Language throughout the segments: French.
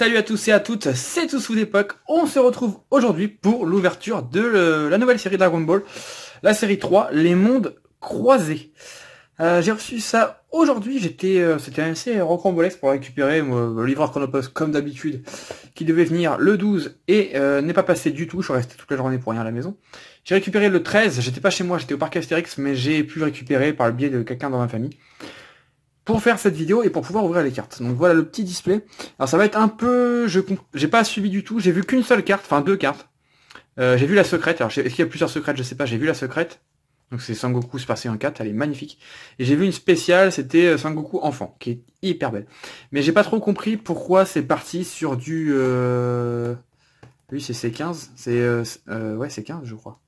Salut à tous et à toutes, c'est Toussou d'époque. On se retrouve aujourd'hui pour l'ouverture de la nouvelle série Dragon Ball, la série 3, Les Mondes Croisés. J'ai reçu ça aujourd'hui, c'était assez rocambolesque pour récupérer le livreur Chronopost comme d'habitude, qui devait venir le 12 et n'est pas passé du tout, je suis resté toute la journée pour rien à la maison. J'ai récupéré le 13, j'étais pas chez moi, j'étais au parc Astérix, mais j'ai pu le récupérer par le biais de quelqu'un dans ma famille pour faire cette vidéo et pour pouvoir ouvrir les cartes. Donc voilà le petit display. Alors ça va être un peu... J'ai pas suivi du tout, j'ai vu qu'une seule carte, enfin deux cartes. J'ai vu la secrète, alors est-ce qu'il y a plusieurs secrètes, je sais pas, j'ai vu la secrète. Donc c'est Sangoku Super Saiyan 4, elle est magnifique. Et j'ai vu une spéciale, c'était Sangoku enfant, qui est hyper belle. Mais j'ai pas trop compris pourquoi c'est parti sur du... Lui c'est C15, ouais c'est 15 je crois.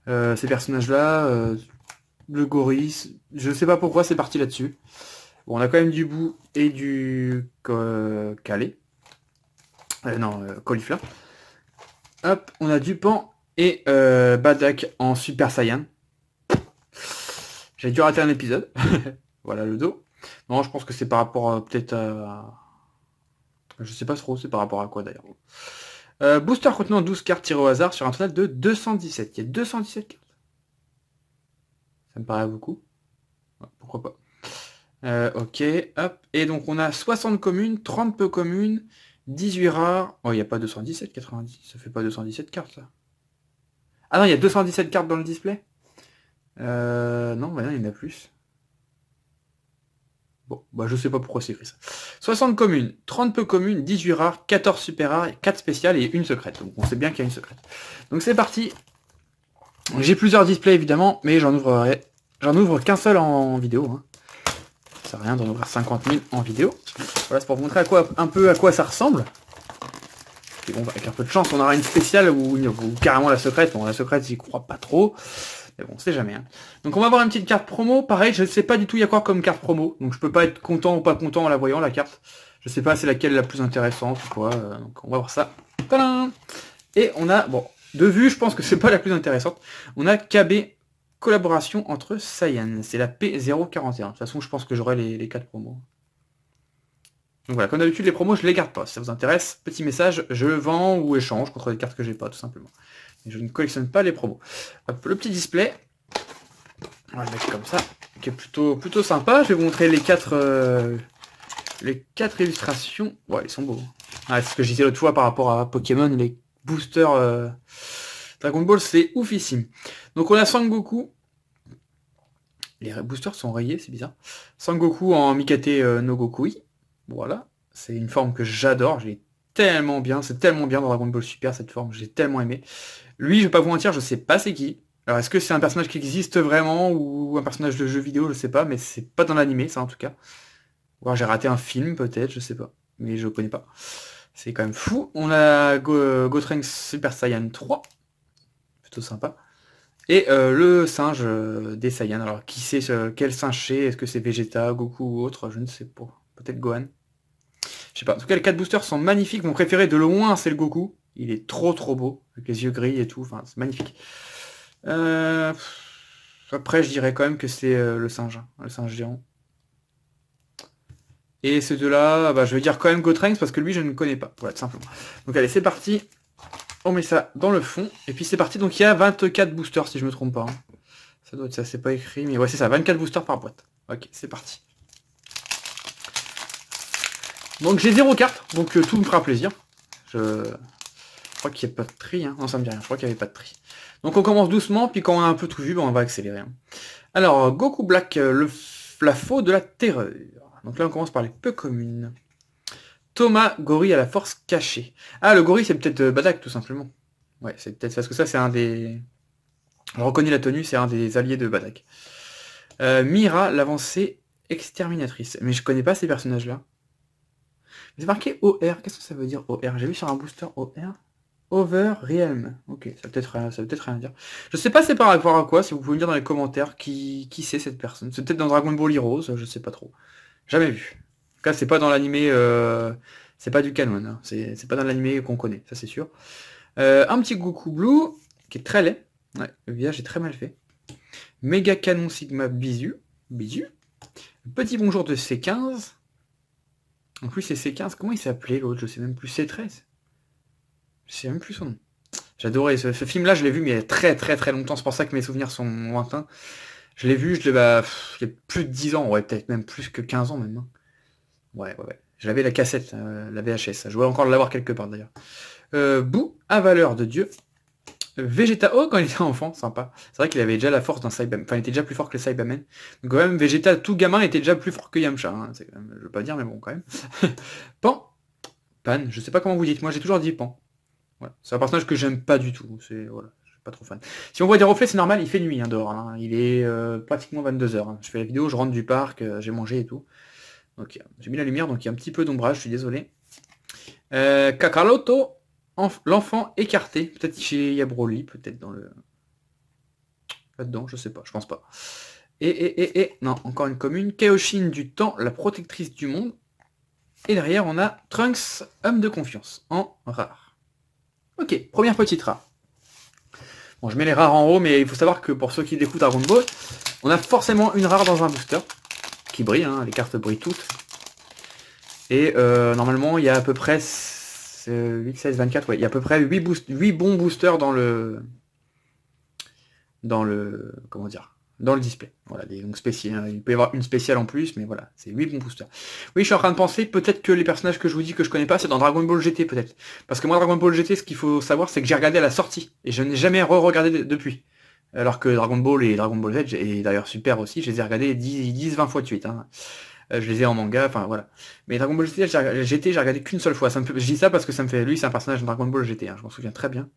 Ces personnages-là... Le gorille, je sais pas pourquoi c'est parti là-dessus. Bon, on a quand même du bout et du calé. Caulifla. Hop, on a du pan et Badak en Super Saiyan. J'ai dû rater un épisode. Voilà le dos. Non, je pense que c'est par rapport peut-être à... Je sais pas trop, c'est par rapport à quoi d'ailleurs. Booster contenant 12 cartes tirées au hasard sur un total de 217. Il y a 217 cartes. Ça me paraît beaucoup. Ouais, pourquoi pas. Ok, hop. Et donc on a 60 communes, 30 peu communes, 18 rares. Oh, il n'y a pas 217, 90. Ça fait pas 217 cartes, ça. Ah non, il y a 217 cartes dans le display. Non, bah non, il y en a plus. Bon, bah je sais pas pourquoi c'est écrit ça. 60 communes, 30 peu communes, 18 rares, 14 super rares, 4 spéciales et une secrète. Donc on sait bien qu'il y a une secrète. Donc c'est parti. J'ai plusieurs displays évidemment, mais j'en ouvre qu'un seul en vidéo. Hein. Ça sert à rien d'en ouvrir 50 000 en vidéo. Voilà, c'est pour vous montrer un peu à quoi ça ressemble. Et bon, avec un peu de chance, on aura une spéciale ou carrément la secrète. Bon, la secrète, j'y crois pas trop. Mais bon, on sait jamais. Hein. Donc on va avoir une petite carte promo. Pareil, je ne sais pas du tout il y a quoi comme carte promo. Donc je peux pas être content ou pas content en la voyant, la carte. Je sais pas c'est laquelle la plus intéressante ou quoi. Donc on va voir ça. Tadam! Et on a, bon, de vue, je pense que c'est pas la plus intéressante. On a KB collaboration entre Saiyan. C'est la P041. De toute façon, je pense que j'aurai les 4 promos. Donc voilà, comme d'habitude, les promos, je les garde pas. Si ça vous intéresse, petit message, je vends ou échange contre des cartes que j'ai pas, tout simplement. Et je ne collectionne pas les promos. Hop, le petit display. On va le mettre comme ça, qui est plutôt sympa. Je vais vous montrer les 4 illustrations. Ouais, ils sont beaux. Ah, c'est ce que je disais l'autre fois par rapport à Pokémon, les boosters Dragon Ball, c'est oufissime. Donc on a Sangoku. Les boosters sont rayés, c'est bizarre. Sangoku en Mikate no Gokui. Voilà, c'est une forme que j'adore, j'ai tellement bien, c'est tellement bien dans Dragon Ball Super cette forme, j'ai tellement aimé. Lui, je vais pas vous mentir, je sais pas c'est qui. Alors est-ce que c'est un personnage qui existe vraiment ou un personnage de jeu vidéo, je sais pas, mais c'est pas dans l'animé ça en tout cas. Ou alors j'ai raté un film peut-être, je sais pas, mais je connais pas. C'est quand même fou. On a Gotenks Super Saiyan 3, plutôt sympa. Et le singe des Saiyans, alors qui sait quel singe c'est, est-ce que c'est Vegeta, Goku ou autre, je ne sais pas. Peut-être Gohan. Je sais pas. En tout cas, les 4 boosters sont magnifiques. Mon préféré de loin, c'est le Goku. Il est trop beau. Avec les yeux gris et tout. Enfin, c'est magnifique. Après, je dirais quand même que c'est le singe. Hein, le singe géant. Et ces deux-là, bah, je vais dire quand même Gotenks parce que lui, je ne connais pas. Voilà, tout simplement. Donc allez, c'est parti. On met ça dans le fond. Et puis c'est parti. Donc il y a 24 boosters, si je me trompe pas. Hein. Ça doit être ça, c'est pas écrit. Mais ouais, c'est ça. 24 boosters par boîte. Ok, c'est parti. Donc j'ai 0 carte, donc tout me fera plaisir. Je crois qu'il n'y a pas de tri, hein. Non ça me dit rien, je crois qu'il n'y avait pas de tri. Donc on commence doucement, puis quand on a un peu tout vu, ben, on va accélérer. Hein. Alors, Goku Black, la faux de la terreur. Donc là on commence par les peu communes. Thomas, gorille à la force cachée. Ah le gorille c'est peut-être Badak tout simplement. Ouais, c'est peut-être parce que ça c'est un des... Je reconnais la tenue, c'est un des alliés de Badak. Mira, l'avancée exterminatrice. Mais je connais pas ces personnages-là. C'est marqué OR, qu'est-ce que ça veut dire OR? J'ai vu sur un booster OR. Over Realm. Ok, ça veut peut-être rien dire. Je sais pas c'est par rapport à quoi, si vous pouvez me dire dans les commentaires qui c'est cette personne. C'est peut-être dans Dragon Ball Heroes, je sais pas trop. Jamais vu. En tout cas, c'est pas dans l'animé, c'est pas du canon, hein. C'est pas dans l'animé qu'on connaît, ça c'est sûr. Un petit Goku Blue, qui est très laid. Ouais, le visage est très mal fait. Méga Canon Sigma Bisu. Bisu. Petit bonjour de C15. En plus, c'est C15. Comment il s'appelait l'autre? Je sais même plus. C13. Je sais même plus son nom. J'adorais ce film-là, je l'ai vu, mais il y a très très très longtemps. C'est pour ça que mes souvenirs sont lointains. Je l'ai vu, il y a plus de 10 ans, ouais, peut-être même plus que 15 ans même. Hein. Ouais. J'avais la cassette, la VHS. Je dois encore l'avoir quelque part d'ailleurs. Boo, à valeur de Dieu. Vegeta, oh, quand il était enfant, sympa. C'est vrai qu'il avait déjà la force d'un Cyberman. Enfin, il était déjà plus fort que le Cyberman. Donc quand même, Vegeta, tout gamin, était déjà plus fort que Yamcha. Hein. C'est quand même, je veux pas dire, mais bon, quand même. Pan. Pan, je sais pas comment vous dites. Moi, j'ai toujours dit Pan. Voilà. C'est un personnage que j'aime pas du tout. Voilà, je suis pas trop fan. Si on voit des reflets, c'est normal, il fait nuit hein, dehors. Hein. Il est pratiquement 22h. Hein. Je fais la vidéo, je rentre du parc, j'ai mangé et tout. Donc j'ai mis la lumière, donc il y a un petit peu d'ombrage, je suis désolé. Kakaroto, l'enfant écarté. Peut-être chez Yabroli, peut-être dans le... Là-dedans, je sais pas, je pense pas. Non, encore une commune. Kaioshin du temps, la protectrice du monde. Et derrière, on a Trunks, homme de confiance, en rare. Ok, première petite rare. Bon, je mets les rares en haut, mais il faut savoir que pour ceux qui découvrent Dragon Ball, on a forcément une rare dans un booster, qui brille, hein, les cartes brillent toutes. Et normalement, il y a à peu près 8, 16, 24, ouais, il y a à peu près 8 bons boosters dans le... Comment dire, dans le display. Voilà, donc spécial, il peut y avoir une spéciale en plus, mais voilà, c'est 8 bons boosters. Oui, je suis en train de penser, peut-être que les personnages que je vous dis que je connais pas, c'est dans Dragon Ball GT peut-être. Parce que moi, Dragon Ball GT, ce qu'il faut savoir, c'est que j'ai regardé à la sortie, et je n'ai jamais re-regardé depuis. Alors que Dragon Ball et Dragon Ball Z, et d'ailleurs Super aussi, je les ai regardés 10-20 fois de suite. Hein. Je les ai en manga, enfin voilà. Mais Dragon Ball GT, j'ai regardé qu'une seule fois. Je dis ça parce que ça me fait... Lui, c'est un personnage de Dragon Ball GT, hein, je m'en souviens très bien.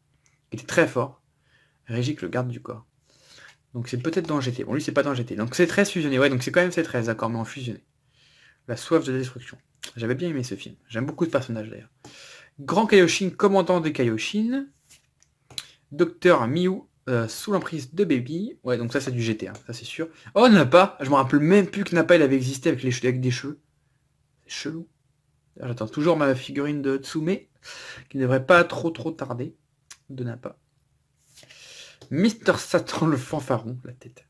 Il était très fort. Régic, le garde du corps. Donc c'est peut-être dans GT. Bon, lui, c'est pas dans GT. Donc c'est 13 fusionné. Ouais, donc c'est quand même C13, d'accord, mais en fusionné. La soif de destruction. J'avais bien aimé ce film. J'aime beaucoup de personnages, d'ailleurs. Grand Kaioshin, commandant de Kaioshin. Docteur Miu, sous l'emprise de Baby. Ouais, donc ça, c'est du GT, hein, ça, c'est sûr. Oh, Nappa. Je me rappelle même plus que Nappa, il avait existé avec des cheveux. C'est chelou. J'attends toujours ma figurine de Tsume, qui ne devrait pas trop tarder. De Nappa. Mister Satan le fanfaron, la tête.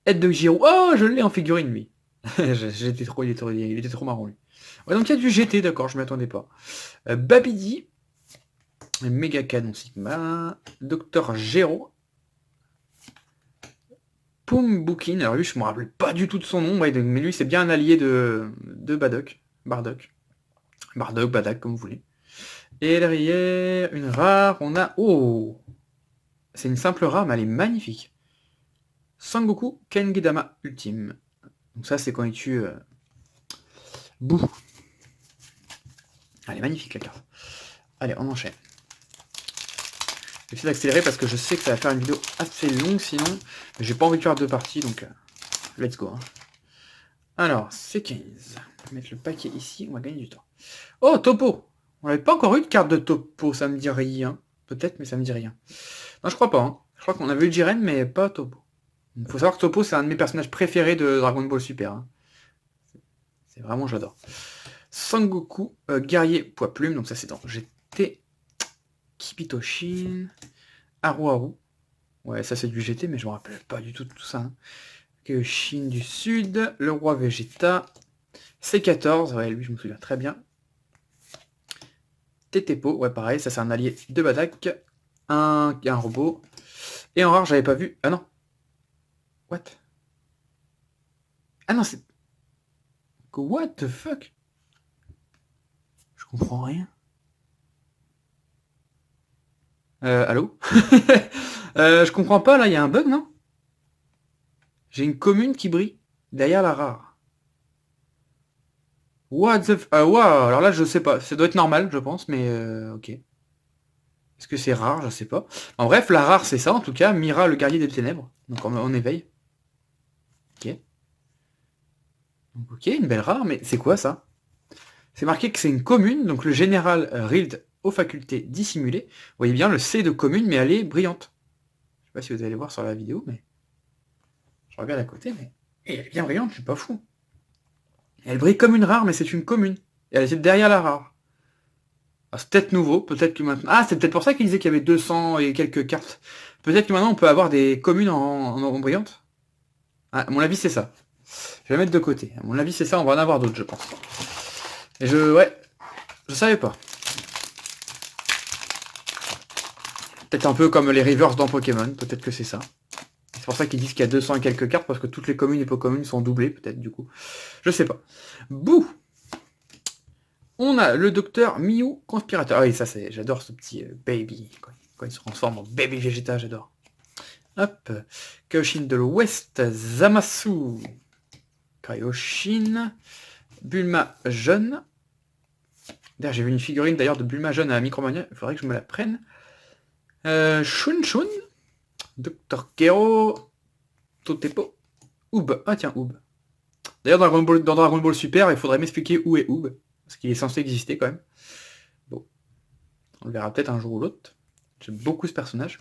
Aide de Giro. Oh, je l'ai en figurine, lui. il était trop marrant, lui. Ouais, donc il y a du GT, d'accord, je m'y attendais pas. Babidi. Méga Canon Sigma. Docteur Gero. Pumbukin. Alors lui, je me rappelle pas du tout de son nom, ouais, mais lui, c'est bien un allié de Bardock. Bardock, Badak, comme vous voulez. Et derrière, une rare, on a... Oh, c'est une simple rare, mais elle est magnifique. Sangoku Kengedama Ultime. Donc ça, c'est quand il tue Boo. Elle est magnifique, la carte. Allez, on enchaîne. Je vais essayer d'accélérer parce que je sais que ça va faire une vidéo assez longue sinon. Mais j'ai pas envie de faire 2 parties, donc let's go. Hein. Alors, c'est 15. On va mettre le paquet ici, on va gagner du temps. Oh, Topo. On n'avait pas encore eu de carte de Topo, ça me dit rien. Peut-être, mais ça me dit rien. Non, je crois pas. Hein. Je crois qu'on avait eu Jiren, mais pas Topo. Il faut savoir que Topo, c'est un de mes personnages préférés de Dragon Ball Super. Hein. C'est vraiment, j'adore. Sangoku, guerrier poids plume, donc ça c'est dans GT. Kipitoshin, Haru. Ouais, ça c'est du GT, mais je me rappelle pas du tout de tout ça. Hein. Kaioshin du Sud, le roi Vegeta, C14, ouais, lui je me souviens très bien. Tetepo, ouais pareil, ça c'est un allié de Badak, un robot. Et en rare, j'avais pas vu. Ah non. What? Ah non, c'est... What the fuck? Je comprends rien. Allô? Je comprends pas, là, il y a un bug, non? J'ai une commune qui brille derrière la rare. What the... wow, alors là, je sais pas. Ça doit être normal, je pense, mais ok. Est-ce que c'est rare? Je sais pas. En bref, la rare, c'est ça, en tout cas. Mira, le guerrier des ténèbres. Donc, on éveille. Ok. Donc, ok, une belle rare, mais c'est quoi, ça? C'est marqué que c'est une commune, donc le général Rild aux facultés dissimulées. Vous voyez bien le C de commune, mais elle est brillante. Je sais pas si vous allez voir sur la vidéo, mais... Je regarde à côté, mais... Et elle est bien brillante, je suis pas fou. Elle brille comme une rare, mais c'est une commune. Et elle est derrière la rare. Ah, c'est peut-être nouveau, peut-être que maintenant... Ah, c'est peut-être pour ça qu'il disait qu'il y avait 200 et quelques cartes. Peut-être que maintenant on peut avoir des communes en brillante. Ah, à mon avis, c'est ça. Je vais la mettre de côté. À mon avis, c'est ça, on va en avoir d'autres, je pense. Et ouais, je savais pas. Peut-être un peu comme les reverse dans Pokémon, peut-être que c'est ça. C'est pour ça qu'ils disent qu'il y a 200 et quelques cartes, parce que toutes les communes et Pokémon sont doublées, peut-être, du coup. Je sais pas. Bouh. On a le docteur Miou Conspirateur. Ah oui, ça c'est... J'adore ce petit baby. Quand il se transforme en baby Vegeta, j'adore. Hop. Kaioshin de l'Ouest. Zamasu. Kaioshin. Bulma jeune. D'ailleurs, j'ai vu une figurine d'ailleurs de Bulma jeune à Micromania. Il faudrait que je me la prenne. Shun Shun. Dr. Gero. Totepo. Oob. Ah tiens, Oob. D'ailleurs, dans Dragon Ball Super, il faudrait m'expliquer où est Oob. Parce qu'il est censé exister quand même. Bon. On le verra peut-être un jour ou l'autre. J'aime beaucoup ce personnage.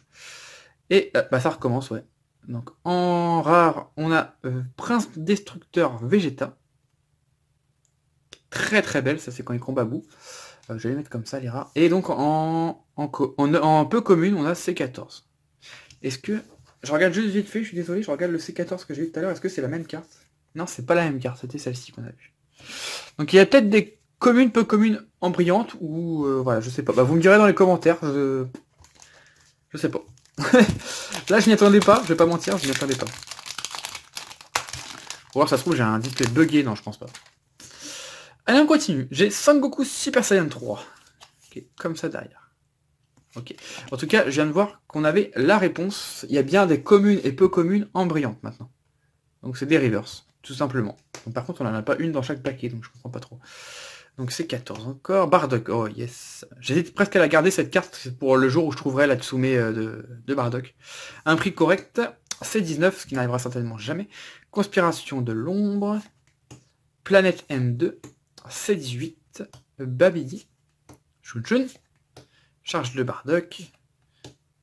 Et bah ça recommence, ouais. Donc en rare, on a Prince Destructeur Vegeta. Très très belle, ça c'est quand il combat bout. Je vais les mettre comme ça les rares. Et donc en peu commune, on a C14. Est-ce que... Je regarde juste vite fait, je suis désolé, je regarde le C14 que j'ai eu tout à l'heure. Est-ce que c'est la même carte? Non, c'est pas la même carte, c'était celle-ci qu'on a vue. Donc il y a peut-être des communes, peu communes, embryontes, ou voilà, je sais pas. Bah vous me direz dans les commentaires, je sais pas. Là je n'y attendais pas, je vais pas mentir, je n'y attendais pas. Pour voir, ça se trouve j'ai un display buggé, non je pense pas. Allez on continue, j'ai Sangoku Super Saiyan 3. Ok, comme ça derrière. Ok. En tout cas, je viens de voir qu'on avait la réponse. Il y a bien des communes et peu communes embryontes maintenant. Donc c'est des reverse, tout simplement. Donc, par contre on n'en a pas une dans chaque paquet, donc je comprends pas trop. Donc c'est 14 encore. Bardock, oh yes. J'hésite presque à la garder cette carte pour le jour où je trouverai la Tsume de Bardock. Un prix correct, c'est 19, ce qui n'arrivera certainement jamais. Conspiration de l'ombre. Planète M2, c'est 18. Babidi. Shujun. Charge de Bardock.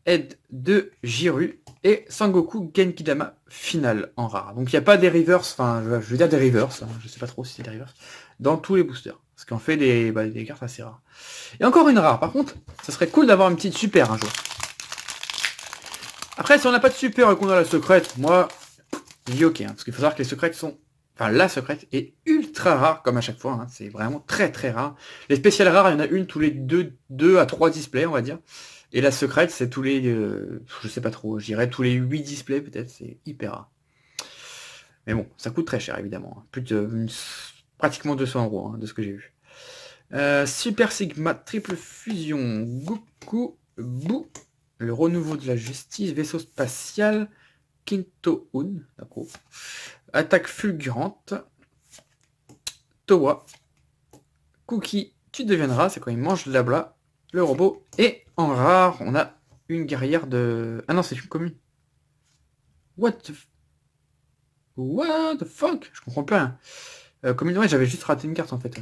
Aide de Jiru. Et Sangoku Genkidama final en rare. Donc il n'y a pas des reverse, enfin je veux dire des reverse, hein, je sais pas trop si c'est des reverse, dans tous les boosters. Ce qui en fait des cartes assez rares. Et encore une rare, par contre, ça serait cool d'avoir une petite super un jour. Après, si on n'a pas de super et qu'on a la secrète, moi, je dis ok, hein, parce qu'il faut savoir que les secrètes sont... Enfin, la secrète est ultra rare, comme à chaque fois, hein, c'est vraiment très très rare. Les spéciales rares, il y en a une tous les 2 à 3 displays, on va dire. Et la secrète, c'est tous les... je sais pas trop, je dirais tous les 8 displays peut-être, c'est hyper rare. Mais bon, ça coûte très cher, évidemment. Hein. Plus de... pratiquement 200 €, hein, de ce que j'ai vu. Super Sigma, triple fusion, Goku, Boo, le renouveau de la justice, vaisseau spatial, Kinto-un, d'accord. Attaque fulgurante, Towa, Cookie, tu deviendras, c'est quand il mange de la bla, le robot, et en rare, on a une guerrière de... Ah non, c'est une commune. What the fuck? Je comprends plus rien. Commune, ouais, j'avais juste raté une carte en fait.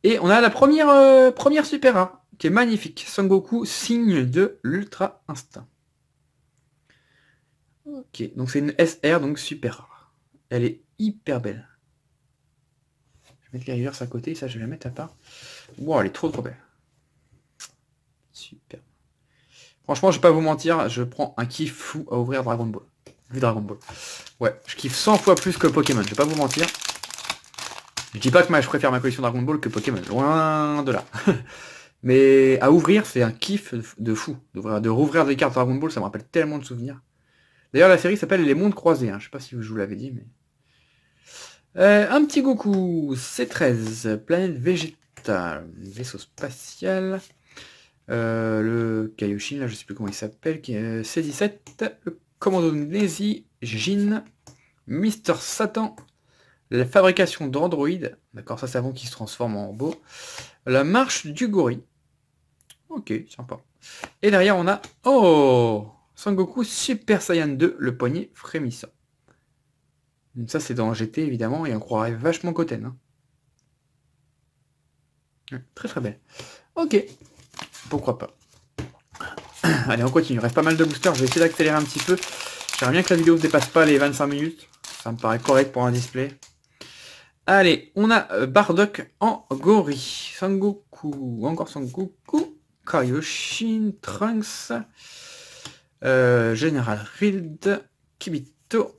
Et on a la première super rare, qui est magnifique. Sangoku, signe de l'ultra instinct. Ok, donc c'est une SR, donc super rare. Elle est hyper belle. Je vais mettre les reverse à côté, ça je vais la mettre à part. Wow, elle est trop belle. Super. Franchement, je vais pas vous mentir, je prends un kiff fou à ouvrir Dragon Ball. Vu Dragon Ball. Ouais, je kiffe 100 fois plus que Pokémon, je vais pas vous mentir. Je dis pas que je préfère ma collection Dragon Ball que Pokémon, loin de là. Mais à ouvrir, c'est un kiff de fou. De rouvrir des cartes Dragon Ball, ça me rappelle tellement de souvenirs. D'ailleurs, la série s'appelle Les Mondes Croisés, hein. Je sais pas si je vous l'avais dit, mais... un petit Goku, C13, planète végétale, vaisseau spatial, le Kaioshin, là je sais plus comment il s'appelle, C17, le commando Nezi, Jin, Mister Satan, la fabrication d'androïdes, d'accord, ça c'est avant qu'il se transforme en robot, la marche du gorille, ok, sympa, et derrière on a, oh, Sangoku Super Saiyan 2, le poignet frémissant. Ça c'est dans GT évidemment, et on croirait vachement Goten. Hein. Très très belle. Ok, pourquoi pas. Allez, on continue, il reste pas mal de boosters, je vais essayer d'accélérer un petit peu. J'aimerais bien que la vidéo ne dépasse pas les 25 minutes, ça me paraît correct pour un display. Allez, on a Bardock en gorille, Sangoku, encore Sangoku, Kaioshin, Trunks, Général Rild, Kibito,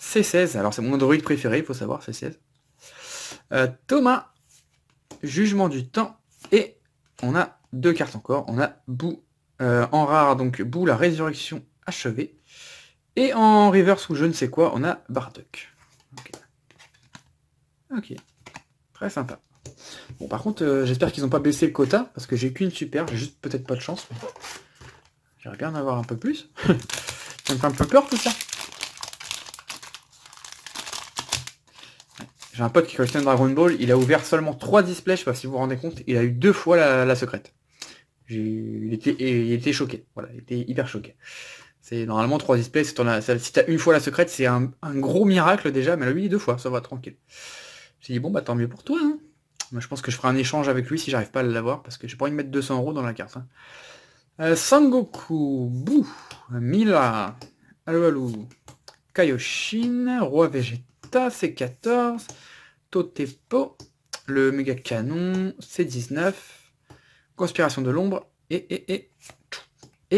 C16, alors c'est mon android préféré, il faut savoir, C16. Thomas, Jugement du temps, et on a 2 cartes encore. On a Boo en rare, donc Boo, la résurrection achevée. Et en reverse ou je ne sais quoi, on a Bardock. Ok. Très sympa. Bon, par contre, j'espère qu'ils n'ont pas baissé le quota, parce que j'ai qu'une super, j'ai juste peut-être pas de chance. Mais... j'aimerais bien en avoir un peu plus. Ça me fait un peu peur tout ça. J'ai un pote qui collectionne Dragon Ball, il a ouvert seulement 3 displays, je sais pas si vous vous rendez compte, il a eu 2 fois la secrète. Il était choqué, voilà, il était hyper choqué. C'est normalement 3 displays, si t'as une fois la secrète, c'est un gros miracle déjà, mais lui 2 fois, ça va tranquille. J'ai dit bon bah tant mieux pour toi, hein. Moi, je pense que je ferai un échange avec lui si j'arrive pas à l'avoir, parce que j'ai pas envie de mettre 200 € dans la carte. Hein. Sangoku, Boo, Mila, Alou, Kaioshin, Roi Vegeta, C14, Totepo, le méga canon, C19, Conspiration de l'ombre, et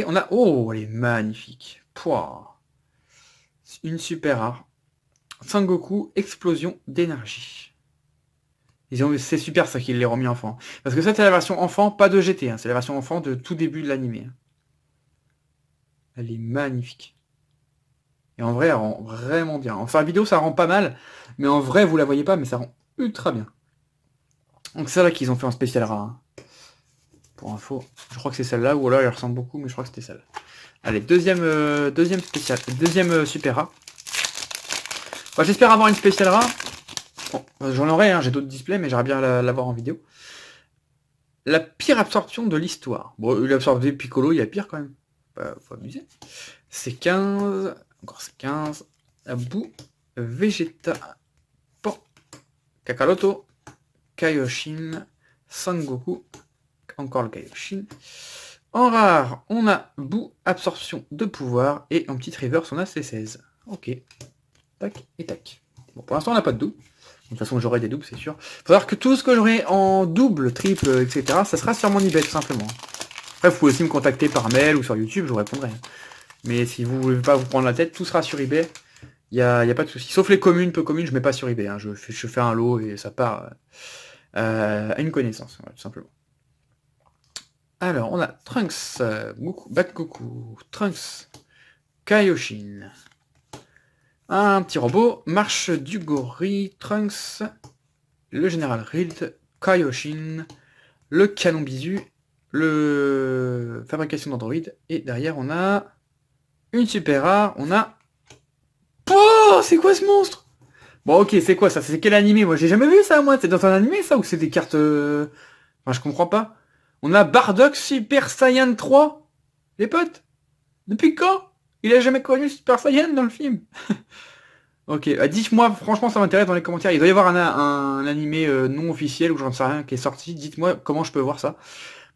on a... oh, elle est magnifique. Pouah. Une super rare. Sangoku, explosion d'énergie. C'est super ça qu'ils l'aient remis enfant. Parce que ça c'est la version enfant, pas de GT. Hein. C'est la version enfant de tout début de l'animé. Hein. Elle est magnifique. Et en vrai, elle rend vraiment bien. Enfin, vidéo, ça rend pas mal. Mais en vrai, vous la voyez pas, mais ça rend ultra bien. Donc c'est là qu'ils ont fait en spécial rare. Hein. Pour info. Je crois que c'est celle-là, ou alors elle ressemble beaucoup, mais je crois que c'était celle-là. Allez, deuxième spécial. Deuxième super rare. Bah, j'espère avoir une spéciale rare. Bon, j'en aurai, hein, j'ai d'autres displays, mais j'aimerais bien l'avoir en vidéo. La pire absorption de l'histoire. Bon, il a absorbé Piccolo, il y a pire quand même. Bah, faut abuser. C'est 15. Encore c'est 15. Boo, Vegeta, Pan, Kakaroto, Kaioshin, Sangoku. Encore le Kaioshin. En rare, on a Boo, absorption de pouvoir. Et en petite reverse, on a C16. Ok. Tac et tac. Bon, pour l'instant, on n'a pas de double. De toute façon, j'aurai des doubles, c'est sûr. Faut savoir que tout ce que j'aurai en double, triple, etc., ça sera sur mon eBay, tout simplement. Après, vous pouvez aussi me contacter par mail ou sur YouTube, je vous répondrai. Mais si vous voulez pas vous prendre la tête, tout sera sur eBay. Il y a pas de souci. Sauf les communes, peu communes, je mets pas sur eBay. Hein. Je fais un lot et ça part à une connaissance, ouais, tout simplement. Alors, on a Trunks, Goku, Trunks, Kaioshin. Un petit robot, marche du gorille, Trunks, le général Rild, Kaioshin, le canon bisu, le fabrication d'Android, et derrière on a une super rare, on a... oh, c'est quoi ce monstre? Bon ok, c'est quoi ça? C'est quel animé? Moi j'ai jamais vu ça, moi. C'est dans un animé ça, ou c'est des cartes... Enfin je comprends pas. On a Bardock Super Saiyan 3. Les potes? Depuis quand? Il a jamais connu Super Saiyan dans le film. Ok, dites-moi, franchement ça m'intéresse dans les commentaires. Il doit y avoir un animé non officiel ou j'en sais rien qui est sorti. Dites-moi comment je peux voir ça.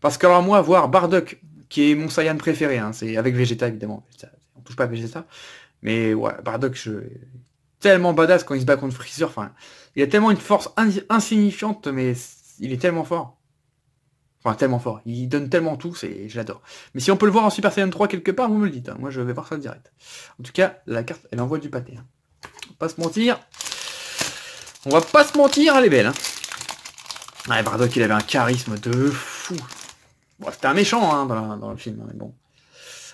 Parce que alors moi, voir Bardock, qui est mon Saiyan préféré, hein, c'est avec Vegeta évidemment. On touche pas à Vegeta. Mais ouais, Bardock, tellement badass quand il se bat contre Freezer. Enfin, il a tellement une force insignifiante, mais il est tellement fort. Enfin, tellement fort. Il donne tellement tout, je l'adore. Mais si on peut le voir en Super Saiyan 3 quelque part, vous me le dites. Hein. Moi, je vais voir ça direct. En tout cas, la carte, elle envoie du pâté. Hein. On va pas se mentir. On va pas se mentir, elle est belle. Hein. Ouais, Bardock, il avait un charisme de fou. Bon, c'était un méchant hein, dans le film, hein, mais bon.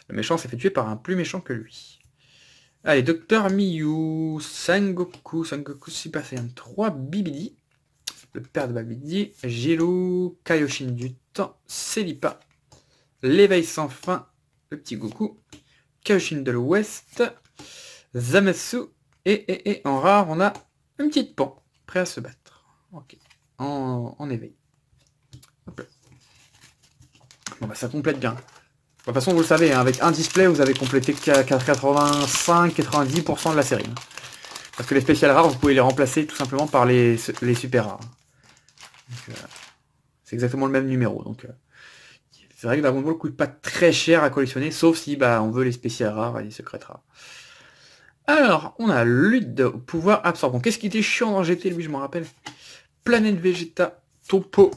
Le méchant s'est fait tuer par un plus méchant que lui. Allez, Dr Miyu, Sangoku Super Saiyan 3, Bibidi, le père de Babidi, Gilou, Kaioshin du temps, Célipa, l'éveil sans fin, le petit Goku, Kaioshin de l'Ouest, Zamasu, et en rare, on a une petite pan, prêt à se battre. Ok, en éveil. Hop là. Bon bah ça complète bien. De toute façon, vous le savez, hein, avec un display, vous avez complété 85-90% de la série. Hein. Parce que les spéciales rares, vous pouvez les remplacer tout simplement par les super rares. C'est exactement le même numéro. Donc, c'est vrai que Dragon Ball coûte pas très cher à collectionner, sauf si on veut les spéciales rares et les secrètes rares. Alors, on a lutte de pouvoir absorbant. Qu'est-ce qui était chiant dans GT, lui, je m'en rappelle. Planète Vegeta, Topo,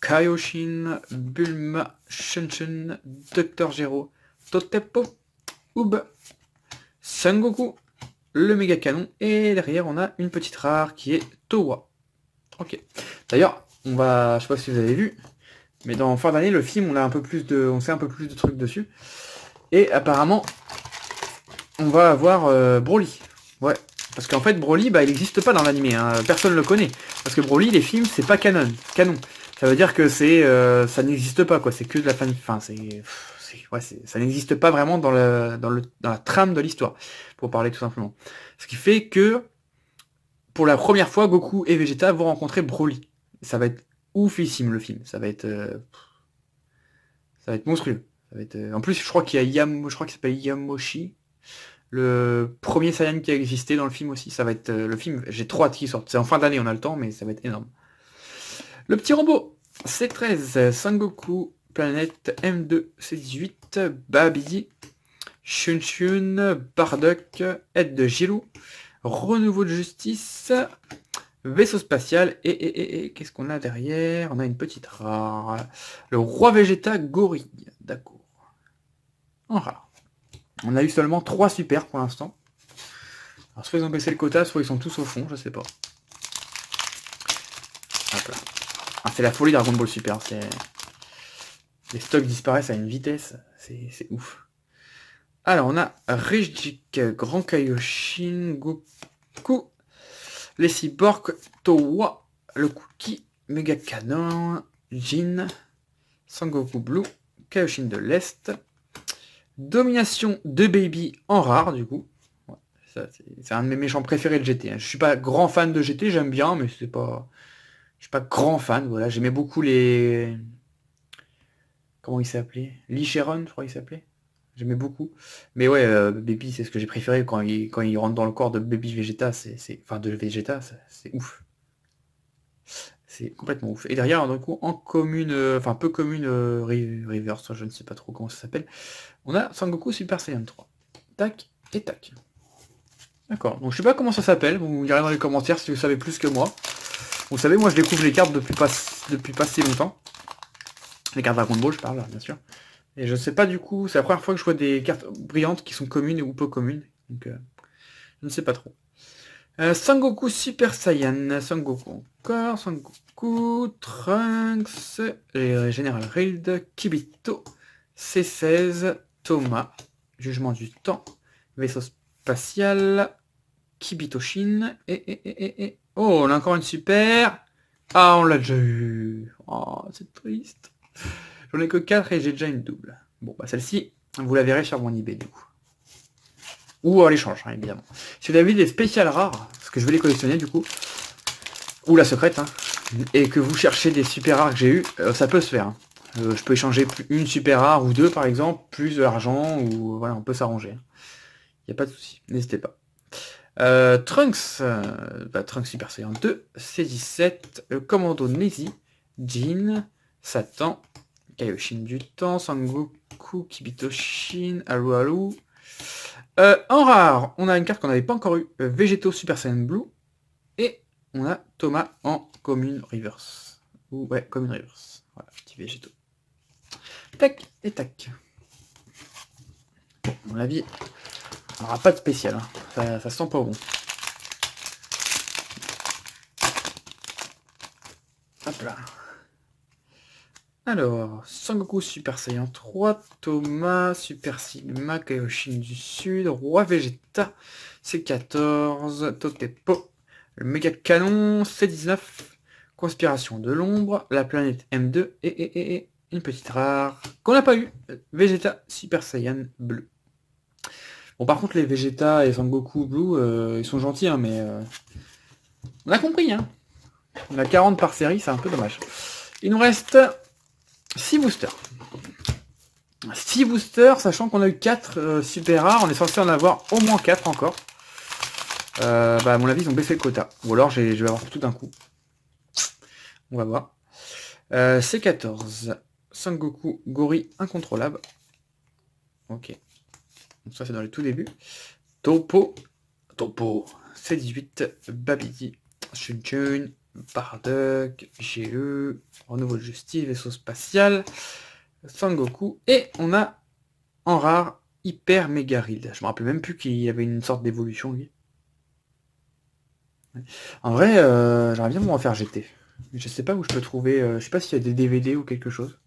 Kaioshin, Bulma, Shenchen, Dr. Gero, Totepo, Ub, Sangoku, le méga canon, et derrière on a une petite rare qui est Towa. Ok. D'ailleurs, je sais pas si vous avez vu, mais dans fin d'année, le film, on sait un peu plus de trucs dessus. Et apparemment, on va avoir Broly. Ouais. Parce qu'en fait, Broly, il n'existe pas dans l'animé, hein. Personne le connaît. Parce que Broly, les films, c'est pas canon. Ça veut dire que ça n'existe pas, quoi. C'est que de la fan. Enfin, ça n'existe pas vraiment dans la trame de l'histoire, pour parler tout simplement. Ce qui fait que, pour la première fois, Goku et Vegeta vont rencontrer Broly. Ça va être oufissime, le film. Ça va être monstrueux. En plus, je crois qu'il s'appelle Yamoshi. Le premier Saiyan qui a existé dans le film aussi, ça va être le film, j'ai trop hâte qu'il sorte. C'est en fin d'année, on a le temps, mais ça va être énorme. Le petit robot, C13, Sangoku, planète M2, C18, Babidi, Shun, Bardock, aide de Gilou, renouveau de justice, vaisseau spatial, et qu'est-ce qu'on a derrière? On a une petite rare. Le roi Vegeta Gorille, d'accord. En rare. On a eu seulement 3 super pour l'instant. Alors soit ils ont baissé le quota, soit ils sont tous au fond, je sais pas. Hop là. Ah, c'est la folie Dragon Ball Super. Les stocks disparaissent à une vitesse, c'est ouf. Alors on a Rijik, Grand Kaioshin, Goku, les cyborgs, Towa, le Cookie, Mega Canon, Jin, Sangoku Blue, Kaioshin de l'Est, Domination de Baby en rare du coup. Ouais, c'est un de mes méchants préférés de GT. Je suis pas grand fan de GT, j'aime bien, mais je suis pas grand fan. Voilà, j'aimais beaucoup les. Comment il s'appelait? Lee Sharon, je crois qu'il s'appelait. J'aimais beaucoup. Mais ouais, Baby, c'est ce que j'ai préféré quand il rentre dans le corps de Baby Vegeta, enfin de Vegeta, c'est ouf. C'est complètement ouf. Et derrière, du coup, en commune, enfin peu commune, reverse, je ne sais pas trop comment ça s'appelle. On a Sangoku Super Saiyan 3. Tac et tac. D'accord. Donc je sais pas comment ça s'appelle. Vous me direz dans les commentaires si vous savez plus que moi. Vous savez, moi je découvre les cartes depuis pas si longtemps. Les cartes Dragon Ball, je parle, bien sûr. Et je sais pas du coup, c'est la première fois que je vois des cartes brillantes qui sont communes ou peu communes. Donc je ne sais pas trop. Sangoku Super Saiyan, Sangoku encore, Sangoku, Trunks, Général Rild, Kibito, C16, Thomas, Jugement du Temps, Vaisseau Spatial, Kibito-shin, et... Oh, on a encore une super. Ah, on l'a déjà eu. Oh, c'est triste. J'en ai que 4 et j'ai déjà une double. Bon, bah celle-ci, vous la verrez sur mon eBay du coup. Ou à l'échange, hein, évidemment. Si vous avez des spéciales rares, parce que je vais les collectionner du coup, ou la secrète, hein, et que vous cherchez des super rares que j'ai eu, ça peut se faire. Hein. Je peux échanger une super rare ou deux par exemple, plus de l'argent, ou voilà, on peut s'arranger. Il n'y a pas de souci, n'hésitez pas. Trunks, Trunks Super Saiyan 2, C17, Commando Nezi, Jin, Satan, Kaioshin du temps, Sangoku, Kibito-shin, Alu Alu. En rare, on a une carte qu'on n'avait pas encore eu, Végétaux Super Saiyan Blue, et on a Thomas en commune reverse. Ou ouais, commune reverse. Voilà, petit végétaux. Tac et tac. Bon, à mon avis, on n'aura pas de spécial. Hein. Ça sent pas bon. Hop là. Alors, Sangoku Super Saiyan 3, Thomas, Super Sigma, Kaioshin du Sud, Roi Vegeta, C14, Totepo, le Méga Canon, C19, Conspiration de l'ombre, la planète M2, et une petite rare qu'on n'a pas eu, Vegeta Super Saiyan Bleu. Bon, par contre, les Vegeta et Sangoku Blue, ils sont gentils, hein, mais on a compris, hein. On a 40 par série, c'est un peu dommage. Il nous reste 6 boosters. 6 boosters, sachant qu'on a eu 4 super rares, on est censé en avoir au moins 4 encore. À mon avis, ils ont baissé le quota. Ou alors, je vais avoir tout d'un coup. On va voir. C14. Sangoku Gori incontrôlable. Ok. Donc ça, c'est dans les tout débuts. Topo. C18. Babidi. Shunchun. Bardock. GE. Renouveau de justice. Vaisseau spatial. Sangoku. Et on a en rare Hyper Megarid. Je me rappelle même plus qu'il y avait une sorte d'évolution lui. En vrai, j'aimerais bien m'en faire GT. Je sais pas où je peux trouver... je sais pas s'il y a des DVD ou quelque chose.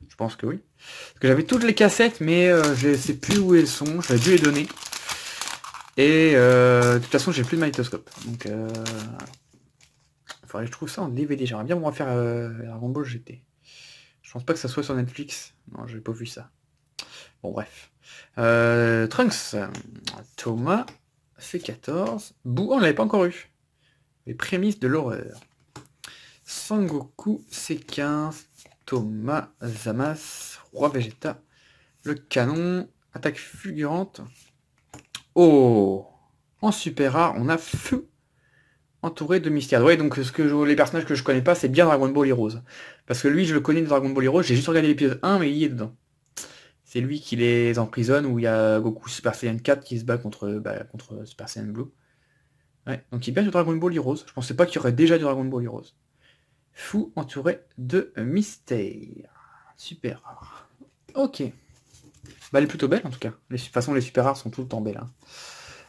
Je pense que oui. Parce que j'avais toutes les cassettes, mais je sais plus où elles sont. J'avais dû les donner. Et de toute façon, j'ai plus de magnétoscope. Donc, il faudrait que je trouve ça en DVD. J'aimerais bien me refaire Dragon Ball GT. Je pense pas que ça soit sur Netflix. Non, j'ai pas vu ça. Bon, bref. Trunks. Thomas. C14. Boo, on l'avait pas encore eu. Les prémices de l'horreur. Sangoku. C15. Thomas. Zamas. Roi Vegeta. Le canon. Attaque fulgurante. Oh. En super rare, on a Feu. Entouré de mystères. Ouais, donc les personnages que je connais pas, c'est bien Dragon Ball Heroes. Parce que lui, je le connais de Dragon Ball Heroes, j'ai juste regardé l'épisode 1, mais il y est dedans. C'est lui qui les emprisonne, où il y a Goku Super Saiyan 4 qui se bat contre Super Saiyan Blue. Ouais, donc il est bien du Dragon Ball Heroes. Je pensais pas qu'il y aurait déjà du Dragon Ball Heroes. Fou entouré de mystères. Super rare. Ok. Bah, elle est plutôt belle en tout cas. De toute façon, les super rares sont tout le temps belles. Hein.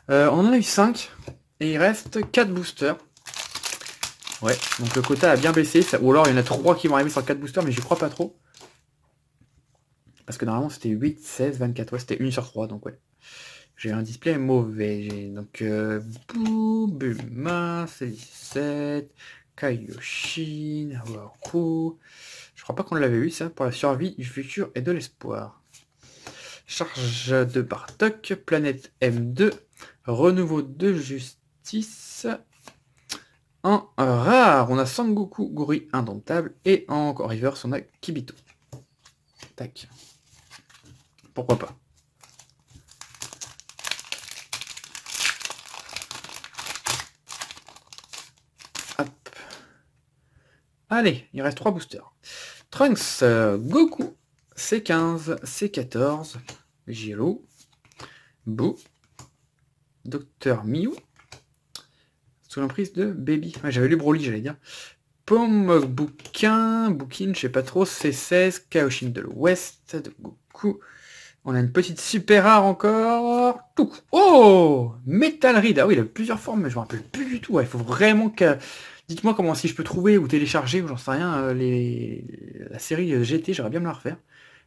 On en a eu 5. Et il reste 4 boosters. Ouais, donc le quota a bien baissé. Ou alors il y en a 3 qui vont arriver sur 4 boosters, mais j'y crois pas trop. Parce que normalement c'était 8, 16, 24. Ouais, c'était 1 sur 3, donc ouais. J'ai un display mauvais. Donc Bulma, C17, Kaioshin, Hawaku. Je crois pas qu'on l'avait eu ça, pour la survie du futur et de l'espoir. Charge de Bartok, planète M2, renouveau de justice. En rare, on a Sangoku, Gori indomptable, et en reverse, on a Kibito. Tac. Pourquoi pas. Hop. Allez, il reste 3 boosters. Trunks, Goku, C15, C14, Giro, Boo, Docteur Miu, sous l'emprise de Baby. Ouais, j'avais lu Broly, j'allais dire. Pomme, Bouquin, je sais pas trop, C16, Kaoshin de l'Ouest, de Goku. On a une petite super rare encore. Oh, Metal Reed. Ah oui, il a plusieurs formes, mais je me rappelle plus du tout. Il faut vraiment que... Dites-moi comment, si je peux trouver ou télécharger, ou j'en sais rien, la série GT, j'aimerais bien me la refaire.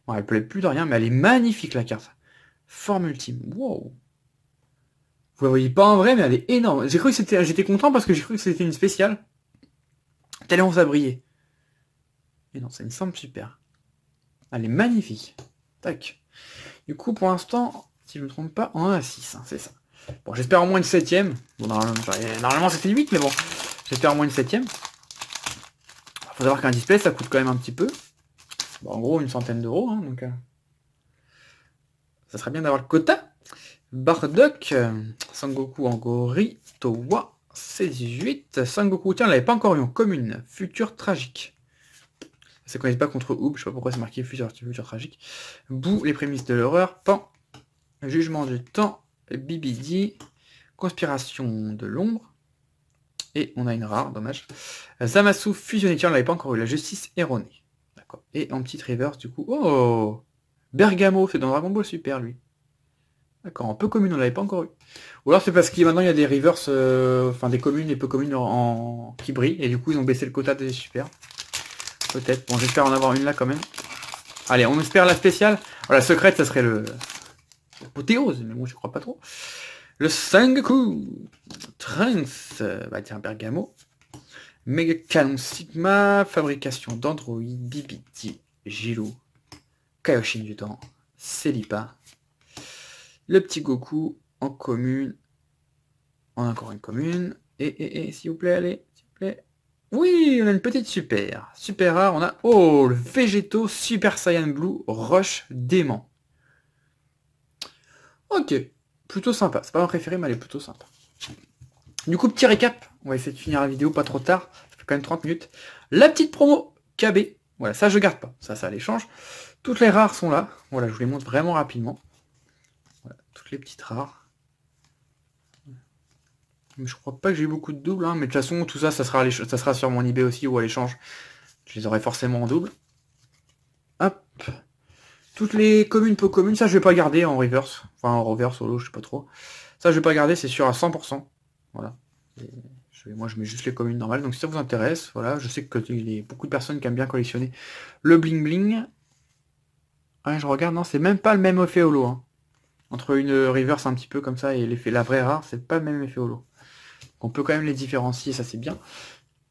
Bon, elle plaît plus de rien, mais elle est magnifique, la carte. Forme ultime. Wow. Vous la voyez pas en vrai, mais elle est énorme. J'ai cru que c'était... J'étais content parce que j'ai cru que c'était une spéciale. Tellement ça brillait. Mais non, ça me semble super. Elle est magnifique. Tac. Du coup, pour l'instant, si je ne me trompe pas, on en a 6, hein, c'est ça. Bon, j'espère au moins une 7ème. Bon, normalement c'était 8, mais bon, j'espère au moins une 7ème. Faut savoir qu'un display, ça coûte quand même un petit peu. Bon, en gros, une centaine d'euros, hein, donc... ça serait bien d'avoir le quota. Bardock, Sangoku en Gori, Towa, C18. Sangoku, tiens, on l'avait pas encore eu en commune. Futur tragique. Ça ne connaît pas contre Oob, je sais pas pourquoi c'est marqué futur tragique. Boo, les prémices de l'horreur. Pan, jugement du temps. Bibidi, conspiration de l'ombre. Et on a une rare, dommage. Zamasu, fusionné, tiens, on l'avait pas encore eu. La justice erronée. D'accord. Et en petite reverse, du coup. Oh, Bergamo, c'est dans Dragon Ball Super, lui. D'accord, en peu commune, on l'avait pas encore eu. Ou alors c'est parce qu'il maintenant il y a des reverse, enfin des communes et peu communes qui brillent, et du coup ils ont baissé le quota des super. Peut-être. Bon, j'espère en avoir une là quand même. Allez, on espère la spéciale. Voilà, secrète, ça serait l'apothéose, mais bon, je crois pas trop. Le Sangoku. Trunks. Bah tiens, Bergamo. Mega Canon Sigma. Fabrication d'Android. Bibidi. Gilou. Kaioshin du temps. Célipa. Le petit Goku en commune. On a encore une commune. Et s'il vous plaît, allez, s'il vous plaît. Oui, on a une petite super. Super rare, on a... Oh, le Végéto Super Saiyan Blue Rush Dément. Ok, plutôt sympa. C'est pas ma préférée, mais elle est plutôt sympa. Du coup, petit récap. On va essayer de finir la vidéo pas trop tard. Ça fait quand même 30 minutes. La petite promo KB. Voilà, ça je garde pas. Ça l'échange. Toutes les rares sont là. Voilà, je vous les montre vraiment rapidement. Voilà, toutes les petites rares. Je crois pas que j'ai eu beaucoup de doubles, hein, mais de toute façon, tout ça, ça sera sur mon eBay aussi ou à l'échange. Je les aurai forcément en double. Hop. Toutes les communes, peu communes, ça je vais pas garder en reverse. Enfin en reverse, solo, je sais pas trop. Ça je vais pas garder, c'est sûr à 100%. Voilà. Moi, je mets juste les communes normales. Donc, si ça vous intéresse, voilà, je sais qu'il y a beaucoup de personnes qui aiment bien collectionner le bling bling. Ouais, je regarde, non, c'est même pas le même effet holo. Hein. Entre une reverse un petit peu comme ça et l'effet la vraie rare, c'est pas le même effet holo. On peut quand même les différencier, ça c'est bien.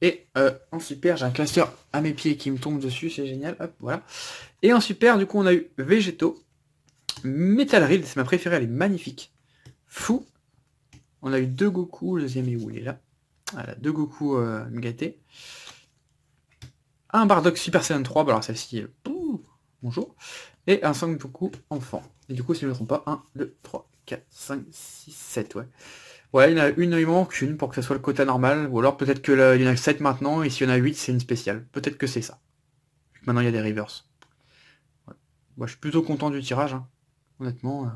Et en super, j'ai un cluster à mes pieds qui me tombe dessus, c'est génial. Hop, voilà. Et en super, du coup, on a eu Végétaux, Metal Reel, c'est ma préférée, elle est magnifique. Fou. On a eu 2 Goku, le deuxième est où? Il est là. Voilà, 2 Goku gâtés. Un Bardock Super Saiyan 3, bah alors celle-ci, bonjour. Et un Sangoku enfant. Et du coup, si je ne me trompe pas, 1, 2, 3, 4, 5, 6, 7, ouais. Ouais, il y en a une, il manque une pour que ce soit le quota normal. Ou alors peut-être qu'il y en a 7 maintenant, et s'il y en a 8, c'est une spéciale. Peut-être que c'est ça. Maintenant, il y a des reverse. Ouais. Moi, je suis plutôt content du tirage. Hein. Honnêtement,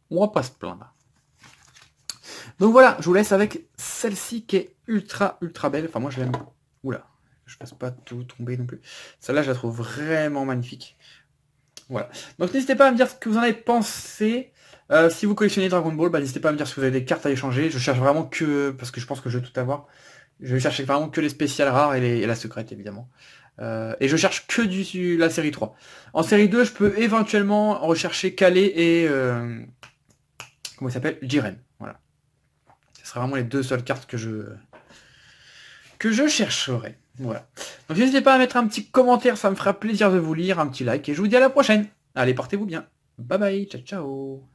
on va pas se plaindre. Donc voilà, je vous laisse avec celle-ci qui est ultra belle. Enfin, moi, je l'aime. Oula, je passe pas tout tomber non plus. Celle-là, je la trouve vraiment magnifique. Voilà. Donc n'hésitez pas à me dire ce que vous en avez pensé. Si vous collectionnez Dragon Ball, bah, n'hésitez pas à me dire si vous avez des cartes à échanger. Je cherche vraiment que, parce que je pense que je vais tout avoir, je vais chercher vraiment que les spéciales rares et la secrète évidemment. Et je cherche que la série 3. En série 2, je peux éventuellement rechercher Calais et comment il s'appelle, Jiren. Voilà. Ce sera vraiment les 2 seules cartes que je chercherai. Voilà. Donc n'hésitez pas à mettre un petit commentaire, ça me fera plaisir de vous lire, un petit like, et je vous dis à la prochaine. Allez, portez-vous bien. Bye bye, ciao ciao.